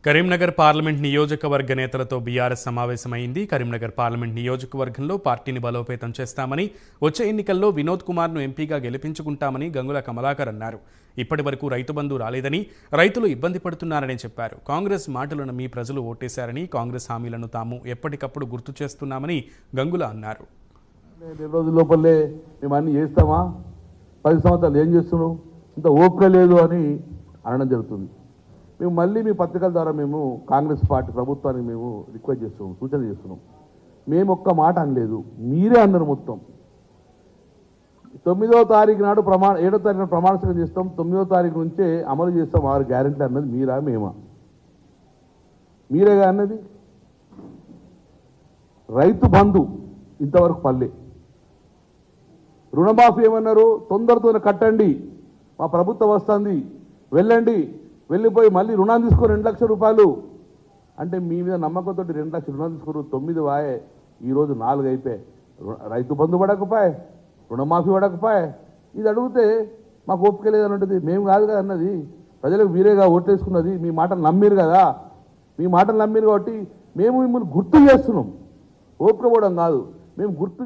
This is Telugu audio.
కరీంనగర్ పార్లమెంట్ నియోజకవర్గ నేతలతో బీఆర్ఎస్ సమావేశమైంది. కరీంనగర్ పార్లమెంట్ నియోజకవర్గంలో పార్టీని బలోపేతం చేస్తామని, వచ్చే ఎన్నికల్లో వినోద్ కుమార్ను ఎంపీగా గెలిపించుకుంటామని గంగుల కమలాకర్ అన్నారు. ఇప్పటి వరకు రైతు బంధు రాలేదని, రైతులు ఇబ్బంది పడుతున్నారని చెప్పారు. కాంగ్రెస్ మాటలను మీ ప్రజలు ఓటేశారని, కాంగ్రెస్ హామీలను తాము ఎప్పటికప్పుడు గుర్తు చేస్తున్నామని గంగుల అన్నారు. 2 రోజుల లోపలే మేము అన్ని చేస్తామా, 10 సంవత్సరాలు ఏం చేస్తున్నాం, ఇంత ఓపిక లేదు అని అనడం జరుగుతుంది. మేము మళ్ళీ మీ పత్రికల ద్వారా మేము కాంగ్రెస్ పార్టీ ప్రభుత్వానికి మేము రిక్వెస్ట్ చేస్తున్నాం, సూచన చేస్తున్నాం. మేము ఒక్క మాట అనలేదు, మీరే అన్నారు. మొత్తం 9వ తారీఖు నాడు 7వ తారీఖున ప్రమాణస్వీకారం చేస్తాం, 9వ తారీఖు నుంచే అమలు చేస్తాం 6 గ్యారెంటీలు అన్నది మీరా మేమా? మీరేగా అన్నది. రైతు బంధు ఇంతవరకు పల్లె. రుణమాఫీ ఏమన్నారు, తొందరతోనే కట్టండి, మా ప్రభుత్వం వస్తుంది, వెళ్ళండి, వెళ్ళిపోయి మళ్ళీ రుణాలు తీసుకో 2 లక్షల రూపాయలు అంటే మీ మీద నమ్మకంతో 2 లక్షలు రుణాలు తీసుకోరు. 9 వాయే, ఈరోజు 4 అయిపోయాయి. రైతు బంధు పడకపోయే, రుణమాఫీ పడకపోయే. ఇది అడిగితే మాకు ఓపిక లేదని ఉంటుంది. మేము కాదు కదా అన్నది, ప్రజలకు మీరేగా ఓట్లేసుకున్నది. మీ మాటలు నమ్మిరు కదా, మీ మాటలు నమ్మిరు కాబట్టి మేము మిమ్మల్ని గుర్తు చేస్తున్నాం. ఓపిక పోవడం కాదు, మేము గుర్తు